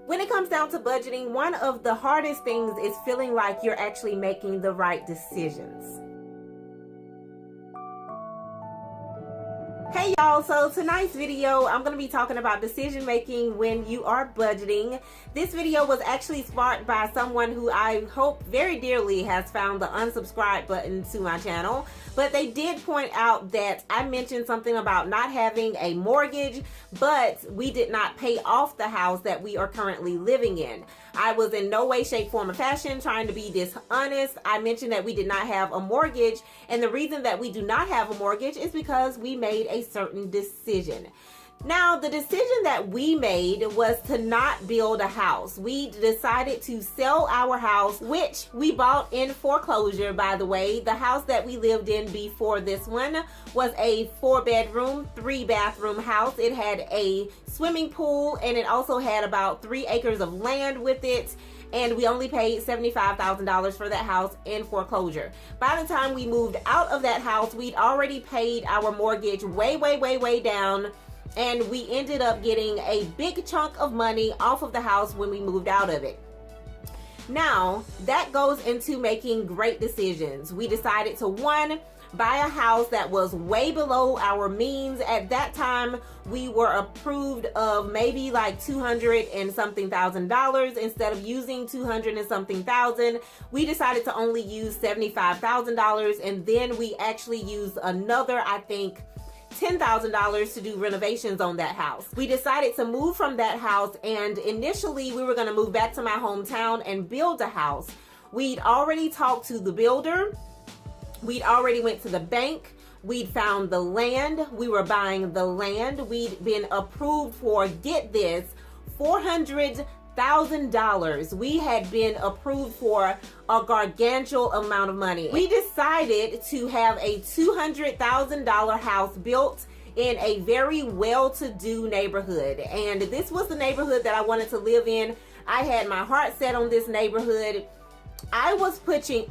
When it comes down to budgeting, one of the hardest things is feeling like you're actually making the right decisions. Hey y'all, so tonight's video I'm going to be talking about decision making when you are budgeting. This video was actually sparked by someone who I hope very dearly has found the unsubscribe button to my channel, but they did point out that I mentioned something about not having a mortgage, but we did not pay off the house that we are currently living in. I was in no way, shape, form, or fashion trying to be dishonest. I mentioned that we did not have a mortgage, and the reason that we do not have a mortgage is because we made a certain decision. Now, the decision that we made was to not build a house. We decided to sell our house, which we bought in foreclosure, by the way. The house that we lived in before this one was a 4-bedroom, 3-bathroom house. It had a swimming pool, and it also had about 3 acres of land with it. And we only paid $75,000 for that house in foreclosure. By the time we moved out of that house, we'd already paid our mortgage way down. And we ended up getting a big chunk of money off of the house when we moved out of it. Now, that goes into making great decisions. We decided to, one, buy a house that was way below our means. At that time, we were approved of maybe like $200 and something thousand. Instead of using $200 and something thousand, we decided to only use $75,000, and then we actually used another, I think, $10,000 to do renovations on that house. We decided to move from that house, and initially we were going to move back to my hometown and build a house. We'd already talked to the builder. We'd already went to the bank. We'd found the land. We were buying the land. We'd been approved for, get this, $400,000. We had been approved for a gargantuan amount of money. We decided to have a $200,000 house built in a very well-to-do neighborhood, and this was the neighborhood that I wanted to live in. I had my heart set on this neighborhood. I was pushing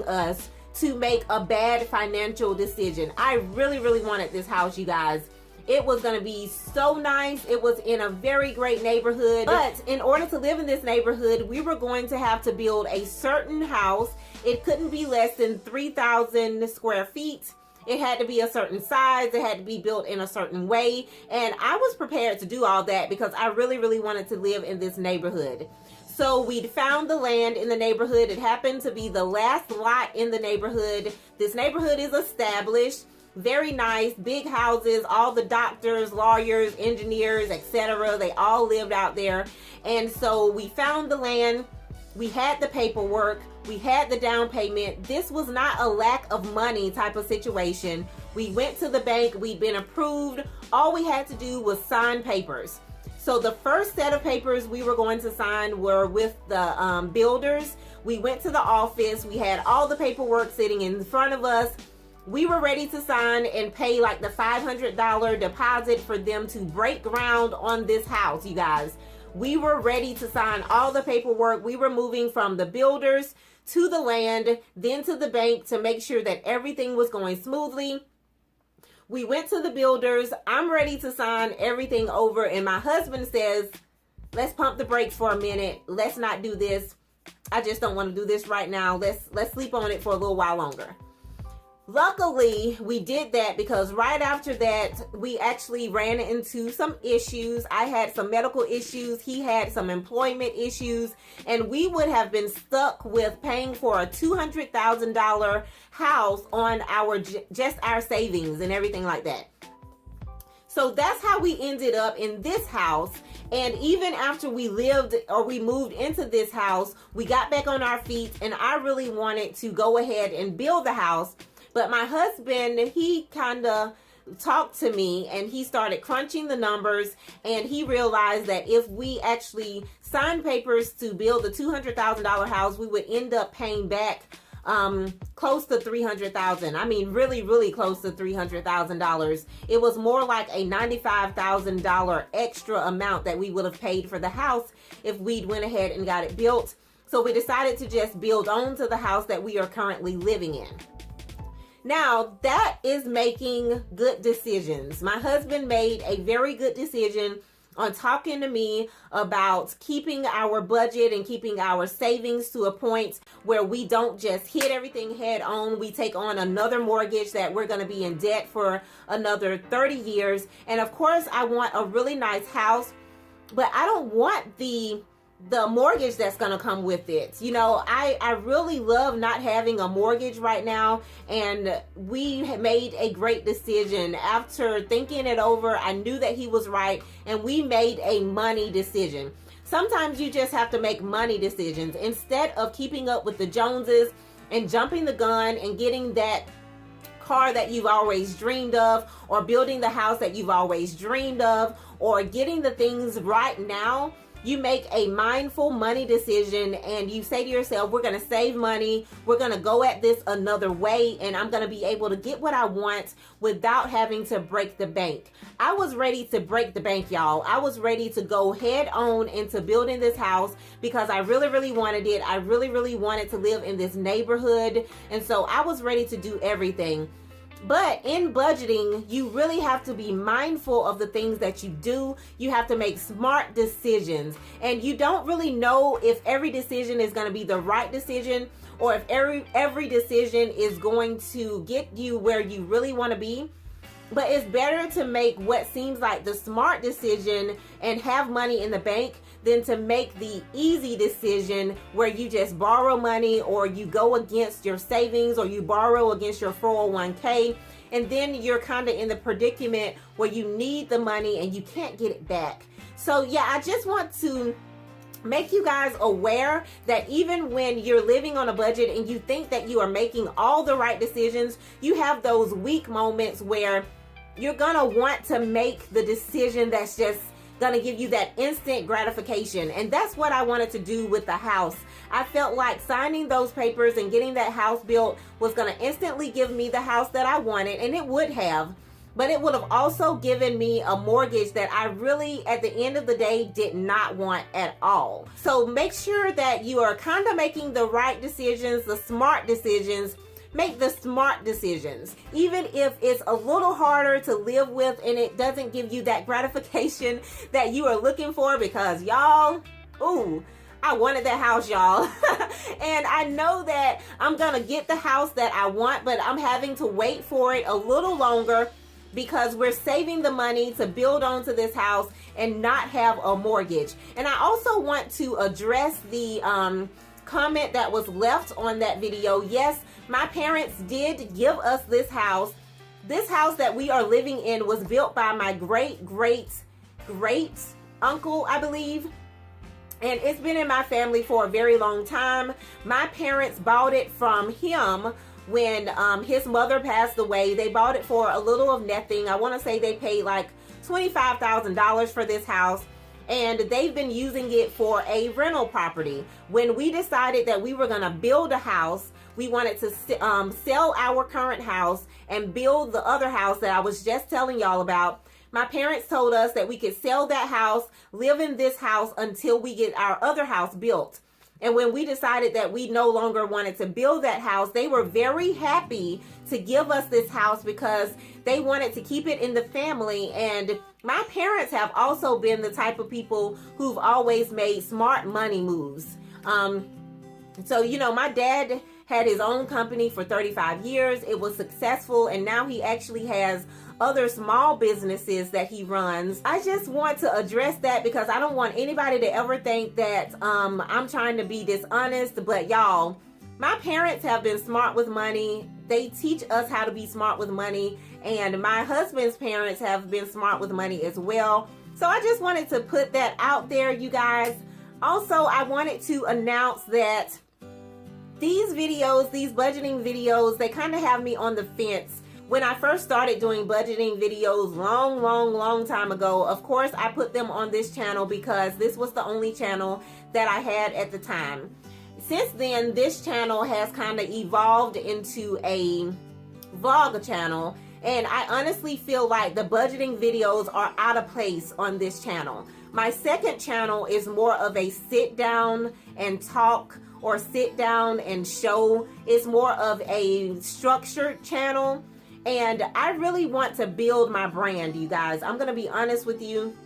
us to make a bad financial decision. I really wanted this house, you guys. It was going to be so nice. It was in a very great neighborhood. But in order to live in this neighborhood, we were going to have to build a certain house. It couldn't be less than 3,000 square feet. It had to be a certain size. It had to be built in a certain way. And I was prepared to do all that because I really wanted to live in this neighborhood. So we'd found the land in the neighborhood. It happened to be the last lot in the neighborhood. This neighborhood is established. Very nice, big houses, all the doctors, lawyers, engineers, etc. They all lived out there. And so we found the land, we had the paperwork, we had the down payment. This was not a lack of money type of situation. We went to the bank, we'd been approved. All we had to do was sign papers. So the first set of papers we were going to sign were with the builders. We went to the office, we had all the paperwork sitting in front of us. We were ready to sign and pay like the $500 deposit for them to break ground on this house, you guys. We were ready to sign all the paperwork. We were moving from the builders to the land, then to the bank to make sure that everything was going smoothly. We went to the builders. I'm ready to sign everything over, and my husband says, let's pump the brakes for a minute. Let's not do this. I just don't want to do this right now. Let's sleep on it for a little while longer. Luckily, we did that because right after that, we actually ran into some issues. I had some medical issues. He had some employment issues, and we would have been stuck with paying for a $200,000 house on just our savings and everything like that. So that's how we ended up in this house. And even after we moved into this house, we got back on our feet, and I really wanted to go ahead and build the house. But my husband, he kind of talked to me, and he started crunching the numbers, and he realized that if we actually signed papers to build the $200,000 house, we would end up paying back close to $300,000. I mean, really close to $300,000. It was more like a $95,000 extra amount that we would have paid for the house if we'd went ahead and got it built. So we decided to just build on to the house that we are currently living in. Now, that is making good decisions. My husband made a very good decision on talking to me about keeping our budget and keeping our savings to a point where we don't just hit everything head on. We take on another mortgage that we're going to be in debt for another 30 years. And of course, I want a really nice house, but I don't want the mortgage that's going to come with it. You know, I really love not having a mortgage right now, and we made a great decision. After thinking it over, I knew that he was right, and we made a money decision. Sometimes you just have to make money decisions instead of keeping up with the Joneses and jumping the gun and getting that car that you've always dreamed of, or building the house that you've always dreamed of, or getting the things right now. You make a mindful money decision and you say to yourself, we're going to save money. We're going to go at this another way, and I'm going to be able to get what I want without having to break the bank. I was ready to break the bank, y'all. I was ready to go head on into building this house because I really, really wanted it. I really, really wanted to live in this neighborhood. And so I was ready to do everything. But in budgeting, you really have to be mindful of the things that you do. You have to make smart decisions. And you don't really know if every decision is going to be the right decision, or if every decision is going to get you where you really want to be. But it's better to make what seems like the smart decision and have money in the bank than to make the easy decision where you just borrow money, or you go against your savings, or you borrow against your 401k. And then you're kind of in the predicament where you need the money and you can't get it back. So yeah, I just want to make you guys aware that even when you're living on a budget and you think that you are making all the right decisions, you have those weak moments where you're gonna want to make the decision that's just gonna give you that instant gratification. And that's what I wanted to do with the house. I felt like signing those papers and getting that house built was gonna instantly give me the house that I wanted, and it would have. But it would have also given me a mortgage that I really, at the end of the day, did not want at all. So make sure that you are kind of making the right decisions, the smart decisions. Make the smart decisions. Even if it's a little harder to live with and it doesn't give you that gratification that you are looking for, because y'all, ooh, I wanted that house, y'all. And I know that I'm gonna get the house that I want, but I'm having to wait for it a little longer because we're saving the money to build onto this house and not have a mortgage. And I also want to address the comment that was left on that video. Yes, my parents did give us this house. This house that we are living in was built by my great uncle, I believe. And it's been in my family for a very long time. My parents bought it from him when his mother passed away. They bought it for a little of nothing. I want to say they paid like $25,000 for this house. And they've been using it for a rental property. When we decided that we were going to build a house, we wanted to sell our current house and build the other house that I was just telling y'all about. My parents told us that we could sell that house, live in this house until we get our other house built. And when we decided that we no longer wanted to build that house, they were very happy to give us this house because they wanted to keep it in the family. And my parents have also been the type of people who've always made smart money moves. So, you know, my dad had his own company for 35 years. It was successful, and now he actually has other small businesses that he runs. I just want to address that because I don't want anybody to ever think that I'm trying to be dishonest. But y'all, my parents have been smart with money. They teach us how to be smart with money, and my husband's parents have been smart with money as well. So I just wanted to put that out there, you guys. Also, I wanted to announce that these videos, these budgeting videos, they kind of have me on the fence. When I first started doing budgeting videos long time ago, of course, I put them on this channel because this was the only channel that I had at the time. Since then, this channel has kind of evolved into a vlog channel, and I honestly feel like the budgeting videos are out of place on this channel. My second channel is more of a sit down and talk, or sit down and show. It's more of a structured channel, and I really want to build my brand, you guys. I'm gonna be honest with you.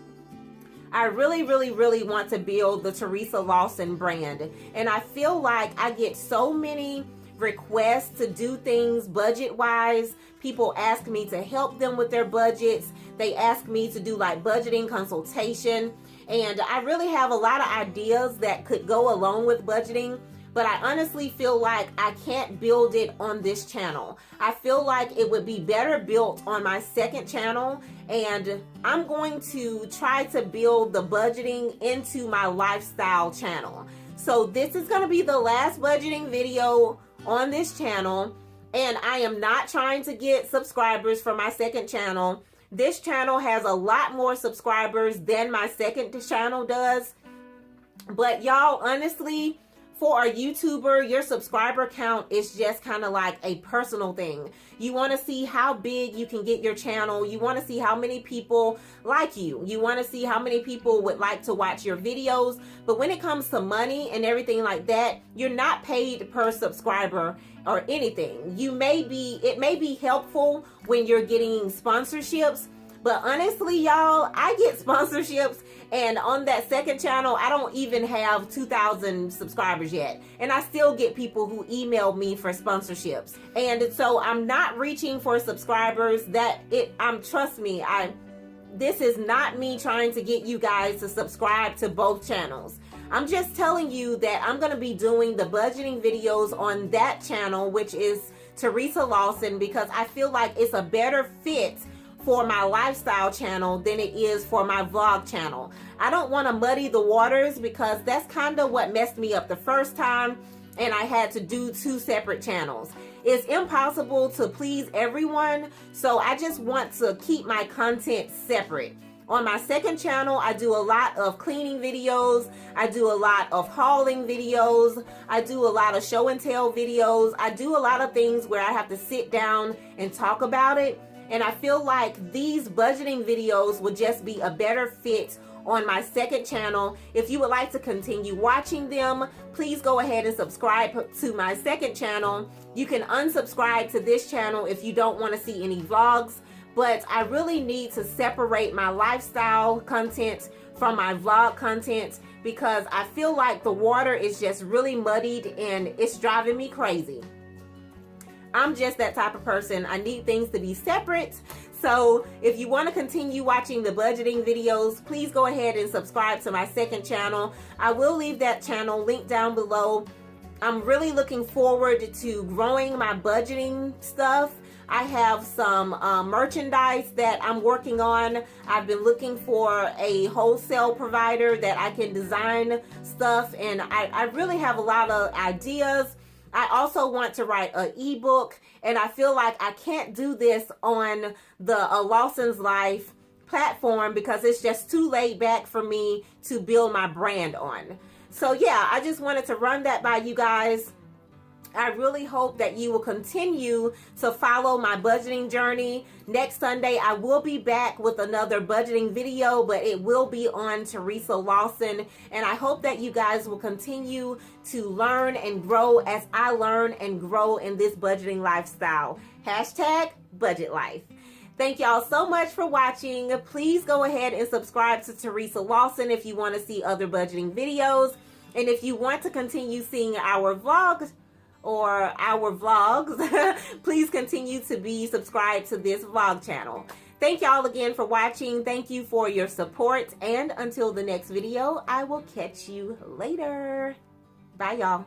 I really, really, really want to build the Teresa Lawson brand. And I feel like I get so many requests to do things budget-wise. People ask me to help them with their budgets. They ask me to do like budgeting consultation. And I really have a lot of ideas that could go along with budgeting. But I honestly feel like I can't build it on this channel. I feel like it would be better built on my second channel, and I'm going to try to build the budgeting into my lifestyle channel. So this is going to be the last budgeting video on this channel, and I am not trying to get subscribers for my second channel. This channel has a lot more subscribers than my second channel does. But y'all, honestly, for a YouTuber, your subscriber count is just kind of like a personal thing. You want to see how big you can get your channel. You want to see how many people like you. You want to see how many people would like to watch your videos. But when it comes to money and everything like that, you're not paid per subscriber or anything. It may be helpful when you're getting sponsorships. But honestly, y'all, I get sponsorships, and on that second channel, I don't even have 2,000 subscribers yet. And I still get people who email me for sponsorships. And so I'm not reaching for subscribers. Trust me, this is not me trying to get you guys to subscribe to both channels. I'm just telling you that I'm going to be doing the budgeting videos on that channel, which is Teresa Lawson, because I feel like it's a better fit for my lifestyle channel than it is for my vlog channel. I don't want to muddy the waters, because that's kind of what messed me up the first time, and I had to do 2 separate channels. It's impossible to please everyone, so I just want to keep my content separate. On my second channel, I do a lot of cleaning videos. I do a lot of hauling videos. I do a lot of show and tell videos. I do a lot of things where I have to sit down and talk about it. And I feel like these budgeting videos would just be a better fit on my second channel. If you would like to continue watching them, please go ahead and subscribe to my second channel. You can unsubscribe to this channel if you don't want to see any vlogs. But I really need to separate my lifestyle content from my vlog content, because I feel like the water is just really muddied and it's driving me crazy. I'm just that type of person. I need things to be separate. So if you want to continue watching the budgeting videos, please go ahead and subscribe to my second channel. I will leave that channel linked down below. I'm really looking forward to growing my budgeting stuff. I have some merchandise that I'm working on. I've been looking for a wholesale provider that I can design stuff, and I really have a lot of ideas. I also want to write an ebook, and I feel like I can't do this on the Lawson's Life platform because it's just too laid back for me to build my brand on. So yeah, I just wanted to run that by you guys. I really hope that you will continue to follow my budgeting journey. Next Sunday, I will be back with another budgeting video, but it will be on Teresa Lawson. And I hope that you guys will continue to learn and grow as I learn and grow in this budgeting lifestyle. Hashtag budget life. Thank y'all so much for watching. Please go ahead and subscribe to Teresa Lawson if you want to see other budgeting videos. And if you want to continue seeing our vlogs, please continue to be subscribed to this vlog channel. Thank y'all again for watching. Thank you for your support. And until the next video, I will catch you later. Bye, y'all.